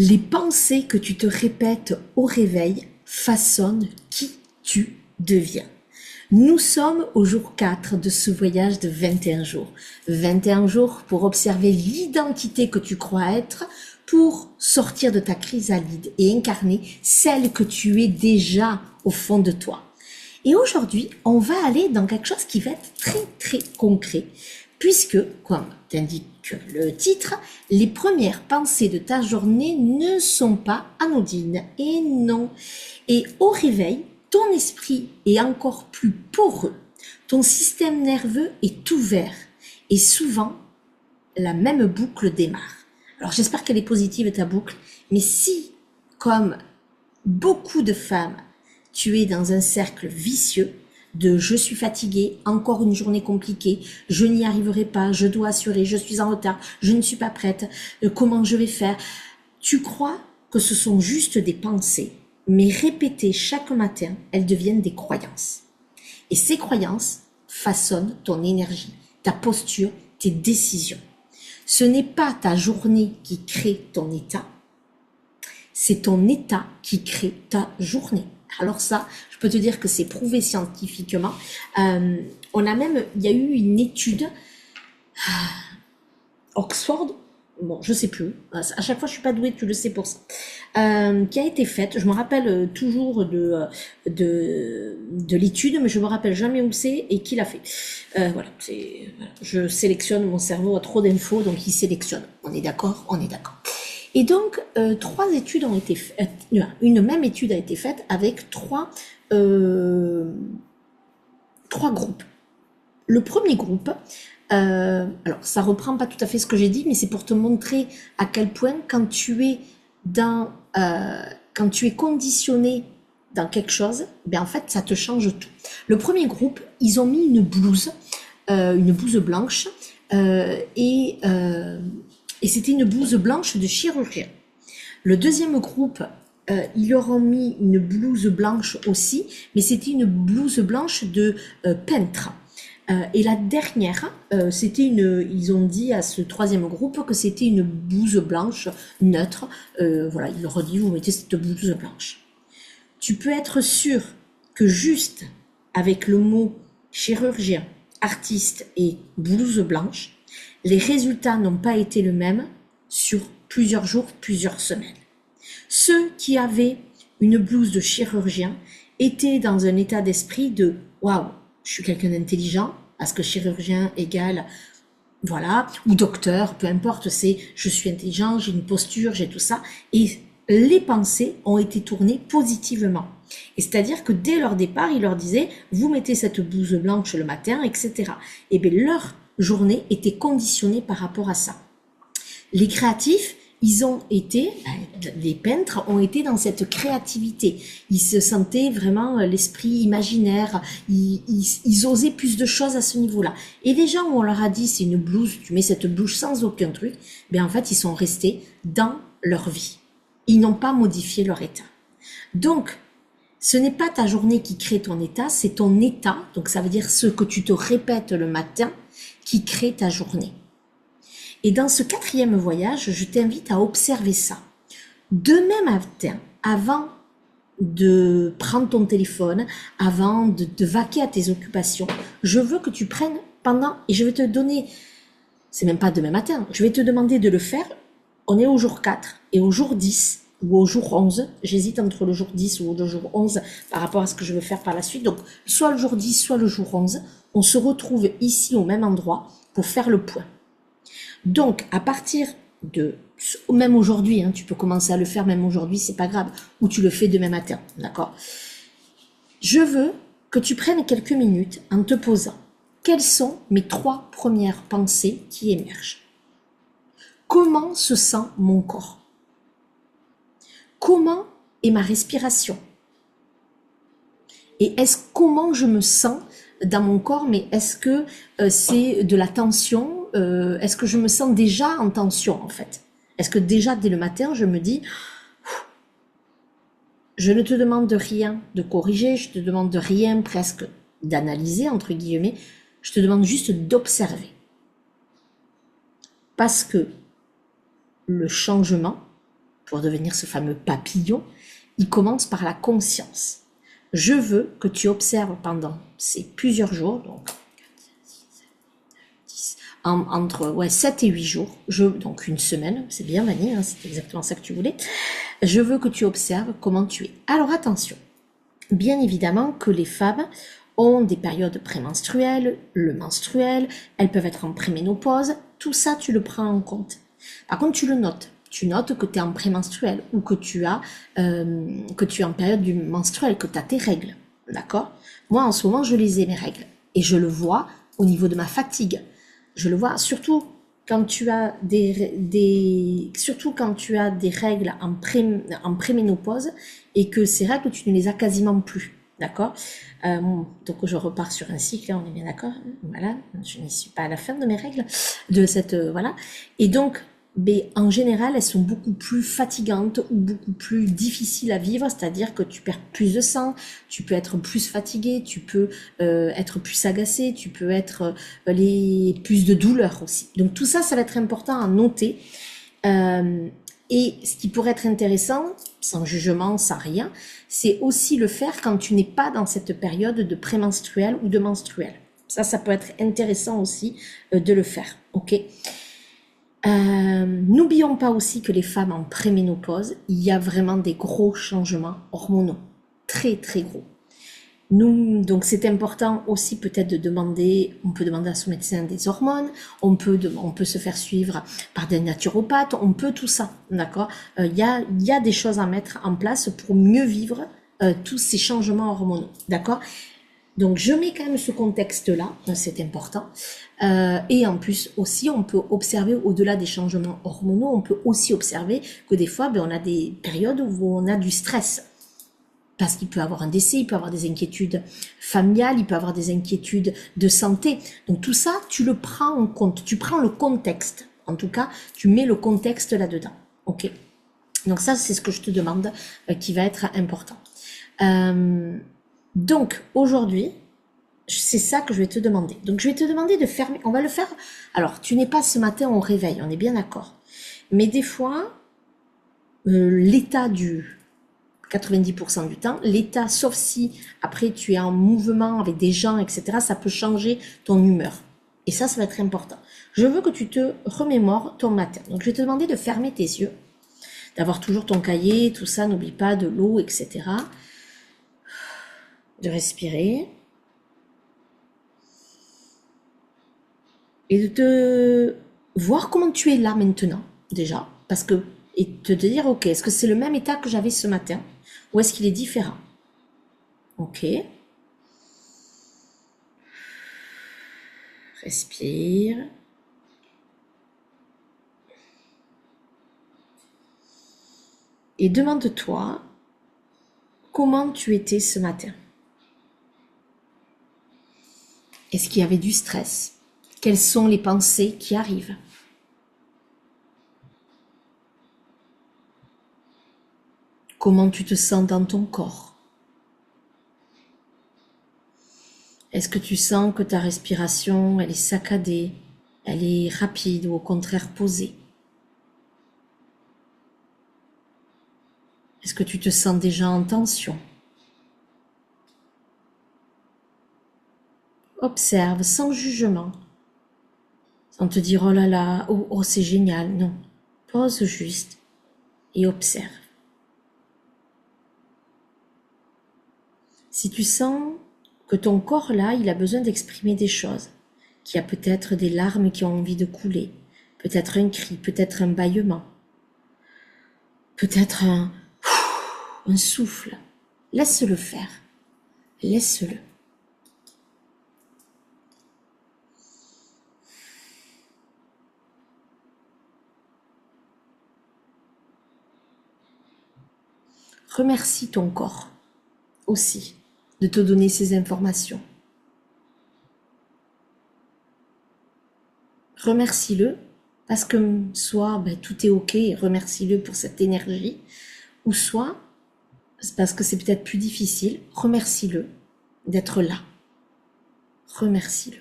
Les pensées que tu te répètes au réveil façonnent qui tu deviens. Nous sommes au jour 4 de ce voyage de 21 jours. 21 jours pour observer l'identité que tu crois être, pour sortir de ta chrysalide et incarner celle que tu es déjà au fond de toi. Et aujourd'hui, on va aller dans quelque chose qui va être très très concret, puisque, comme t'indique le titre, les premières pensées de ta journée ne sont pas anodines. Et non. Et au réveil, ton esprit est encore plus poreux. Ton système nerveux est ouvert. Et souvent, la même boucle démarre. Alors j'espère qu'elle est positive ta boucle, mais si, comme beaucoup de femmes, tu es dans un cercle vicieux de je suis fatiguée, encore une journée compliquée, je n'y arriverai pas, je dois assurer, je suis en retard, je ne suis pas prête, comment je vais faire? Tu crois que ce sont juste des pensées, mais répétées chaque matin, elles deviennent des croyances. Et ces croyances façonnent ton énergie, ta posture, tes décisions. Ce n'est pas ta journée qui crée ton état, c'est ton état qui crée ta journée. Alors ça, je peux te dire que c'est prouvé scientifiquement. Il y a eu une étude, Oxford, bon, je sais plus. À chaque fois, je suis pas douée, tu le sais pour ça. Qui a été faite. Je me rappelle toujours de l'étude, mais je me rappelle jamais où c'est et qui l'a fait. Voilà, je sélectionne, mon cerveau a trop d'infos, donc il sélectionne. On est d'accord? On est d'accord. Et donc, trois études ont été faites, une même étude a été faite avec trois groupes. Le premier groupe, alors ça reprend pas tout à fait ce que j'ai dit, mais c'est pour te montrer à quel point quand tu es conditionné dans quelque chose, ben en fait ça te change tout. Le premier groupe, ils ont mis une blouse blanche, et c'était une blouse blanche de chirurgien. Le deuxième groupe, ils leur ont mis une blouse blanche aussi, mais c'était une blouse blanche de peintre. Et la dernière, ils ont dit à ce troisième groupe que c'était une blouse blanche neutre. Voilà, ils leur ont dit, vous mettez cette blouse blanche. Tu peux être sûr que juste avec le mot chirurgien, artiste et blouse blanche, les résultats n'ont pas été les mêmes sur plusieurs jours, plusieurs semaines. Ceux qui avaient une blouse de chirurgien étaient dans un état d'esprit de « waouh, je suis quelqu'un d'intelligent », parce que chirurgien égale, voilà, ou docteur, peu importe, c'est « je suis intelligent, j'ai une posture, j'ai tout ça ». Et les pensées ont été tournées positivement. Et c'est-à-dire que dès leur départ, ils leur disaient « vous mettez cette blouse blanche le matin », etc. Et bien leur journée était conditionnée par rapport à ça. Les créatifs, les peintres ont été dans cette créativité. Ils se sentaient vraiment l'esprit imaginaire. Ils osaient plus de choses à ce niveau-là. Et les gens où on leur a dit c'est une blouse, tu mets cette blouse sans aucun truc, ben en fait ils sont restés dans leur vie. Ils n'ont pas modifié leur état. Donc, ce n'est pas ta journée qui crée ton état, c'est ton état, donc ça veut dire ce que tu te répètes le matin, qui crée ta journée. Et dans ce quatrième voyage, je t'invite à observer ça. Demain matin, avant de prendre ton téléphone, avant de te vaquer à tes occupations, je veux que tu prennes et je vais te donner, c'est même pas demain matin, je vais te demander de le faire, on est au jour 4 et au jour 10 ou au jour 11, j'hésite entre le jour 10 ou le jour 11 par rapport à ce que je veux faire par la suite, donc soit le jour 10, soit le jour 11, on se retrouve ici au même endroit pour faire le point. Donc, à partir de, même aujourd'hui, tu peux commencer à le faire même aujourd'hui, c'est pas grave, ou tu le fais demain matin, d'accord? Je veux que tu prennes quelques minutes en te posant. Quelles sont mes 3 premières pensées qui émergent? Comment se sent mon corps? Comment est ma respiration? Et comment je me sens dans mon corps, mais est-ce que c'est de la tension? Est-ce que je me sens déjà en tension en fait? Est-ce que déjà dès le matin je me dis je ne te demande de rien de corriger, je te demande de rien presque d'analyser entre guillemets, je te demande juste d'observer. Parce que le changement pour devenir ce fameux papillon, il commence par la conscience. Je veux que tu observes pendant ces plusieurs jours, donc entre 7 et 8 jours, donc une semaine, c'est bien Vanille, hein, c'est exactement ça que tu voulais. Je veux que tu observes comment tu es. Alors attention, bien évidemment que les femmes ont des périodes prémenstruelles, le menstruel, elles peuvent être en préménopause, tout ça tu le prends en compte. Par contre tu le notes. Tu notes que tu es en prémenstruel ou que tu es en période du menstruel, que tu as tes règles. D'accord? Moi en ce moment je les ai mes règles et je le vois au niveau de ma fatigue. Je le vois surtout quand tu as surtout quand tu as des règles en préménopause et que ces règles tu ne les as quasiment plus. D'accord? Donc je repars sur un cycle, on est bien d'accord? Voilà, je n'y suis pas à la fin de mes règles, de cette voilà. Et donc, en général, elles sont beaucoup plus fatigantes ou beaucoup plus difficiles à vivre, c'est-à-dire que tu perds plus de sang, tu peux être plus fatigué, tu peux être plus agacé, tu peux être plus de douleur aussi. Donc tout ça, ça va être important à noter. Et ce qui pourrait être intéressant, sans jugement, sans rien, c'est aussi le faire quand tu n'es pas dans cette période de prémenstruel ou de menstruel. Ça peut être intéressant aussi de le faire, ok? N'oublions pas aussi que les femmes en préménopause, il y a vraiment des gros changements hormonaux, très très gros. Donc c'est important aussi peut-être de demander, on peut demander à son médecin des hormones, on peut se faire suivre par des naturopathes, on peut tout ça, d'accord? Il y a des choses à mettre en place pour mieux vivre tous ces changements hormonaux, d'accord? Donc je mets quand même ce contexte-là, c'est important. Et en plus aussi, on peut observer au-delà des changements hormonaux, on peut aussi observer que des fois, on a des périodes où on a du stress. Parce qu'il peut avoir un décès, il peut avoir des inquiétudes familiales, il peut avoir des inquiétudes de santé. Donc tout ça, tu le prends en compte, tu prends le contexte. En tout cas, tu mets le contexte là-dedans. Ok. Donc ça, c'est ce que je te demande qui va être important. Donc aujourd'hui, c'est ça que je vais te demander. Donc je vais te demander de fermer. On va le faire. Alors tu n'es pas ce matin au réveil, on est bien d'accord. Mais des fois, l'état du 90% du temps, l'état, sauf si après tu es en mouvement avec des gens, etc., ça peut changer ton humeur. Et ça va être important. Je veux que tu te remémores ton matin. Donc je vais te demander de fermer tes yeux, d'avoir toujours ton cahier, tout ça, n'oublie pas de l'eau, etc. De respirer. Et de te voir comment tu es là maintenant, déjà. Parce que, et te dire, ok, est-ce que c'est le même état que j'avais ce matin? Ou est-ce qu'il est différent? Ok. Respire. Et demande-toi comment tu étais ce matin. Est-ce qu'il y avait du stress? Quelles sont les pensées qui arrivent? Comment tu te sens dans ton corps? Est-ce que tu sens que ta respiration, elle est saccadée, elle est rapide ou au contraire posée? Est-ce que tu te sens déjà en tension? Observe sans jugement, sans te dire oh là là, oh c'est génial, non. Pose juste et observe. Si tu sens que ton corps là, il a besoin d'exprimer des choses, qu'il y a peut-être des larmes qui ont envie de couler, peut-être un cri, peut-être un bâillement, peut-être un souffle, laisse-le faire, laisse-le. Remercie ton corps aussi de te donner ces informations. Remercie-le parce que soit tout est ok et remercie-le pour cette énergie, ou soit parce que c'est peut-être plus difficile, remercie-le d'être là. Remercie-le.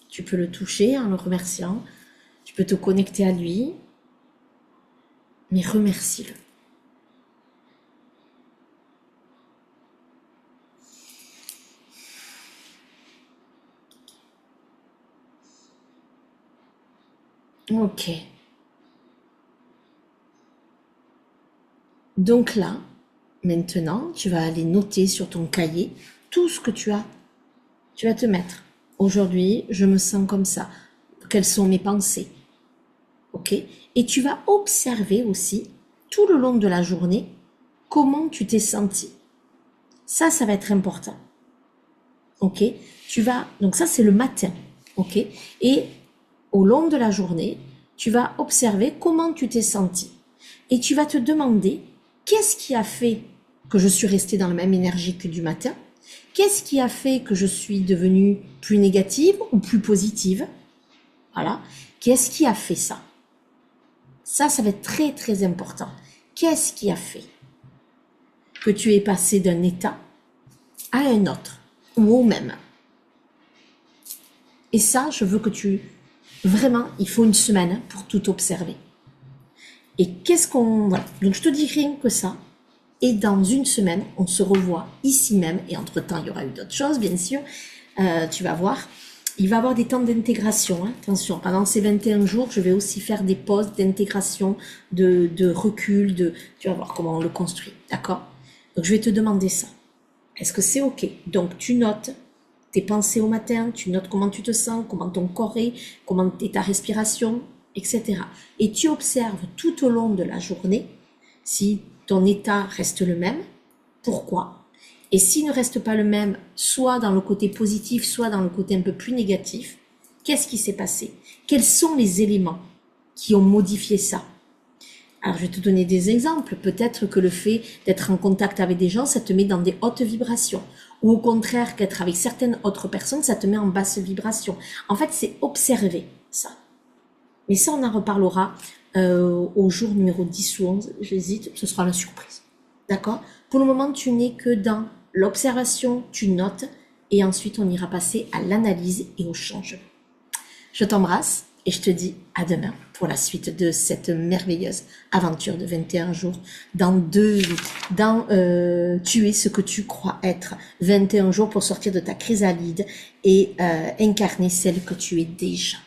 Tu peux le toucher en le remerciant, tu peux te connecter à lui, mais remercie-le. Ok. Donc là, maintenant, tu vas aller noter sur ton cahier tout ce que tu as. Tu vas te mettre. Aujourd'hui, je me sens comme ça. Quelles sont mes pensées? Ok? Et tu vas observer aussi, tout le long de la journée, comment tu t'es senti. Ça va être important. Ok? Donc ça, c'est le matin. Ok? Et au long de la journée, tu vas observer comment tu t'es senti. Et tu vas te demander, qu'est-ce qui a fait que je suis restée dans la même énergie que du matin? Qu'est-ce qui a fait que je suis devenue plus négative ou plus positive? Voilà. Qu'est-ce qui a fait ça? Ça va être très très important. Qu'est-ce qui a fait que tu es passé d'un état à un autre ou au même? Et ça, je veux que vraiment, il faut une semaine pour tout observer. Et voilà. Donc je te dis rien que ça. Et dans une semaine, on se revoit ici même. Et entre-temps, il y aura eu d'autres choses, bien sûr. Tu vas voir. Il va y avoir des temps d'intégration. Hein. Attention, pendant ces 21 jours, je vais aussi faire des pauses d'intégration, de recul. Tu vas voir comment on le construit. D'accord? Donc, je vais te demander ça. Est-ce que c'est OK? Donc, tu notes tes pensées au matin, tu notes comment tu te sens, comment ton corps est, comment est ta respiration, etc. Et tu observes tout au long de la journée si ton état reste le même, pourquoi? Et s'il ne reste pas le même, soit dans le côté positif, soit dans le côté un peu plus négatif, qu'est-ce qui s'est passé? Quels sont les éléments qui ont modifié ça? Alors, je vais te donner des exemples. Peut-être que le fait d'être en contact avec des gens, ça te met dans des hautes vibrations. Ou au contraire, qu'être avec certaines autres personnes, ça te met en basse vibration. En fait, c'est observer ça. Mais ça, on en reparlera au jour numéro 10 ou 11. J'hésite, ce sera la surprise. D'accord? Pour le moment, tu n'es que dans l'observation, tu notes, et ensuite, on ira passer à l'analyse et au changement. Je t'embrasse. Et je te dis à demain pour la suite de cette merveilleuse aventure de 21 jours dans tu es ce que tu crois être. 21 jours pour sortir de ta chrysalide et incarner celle que tu es déjà.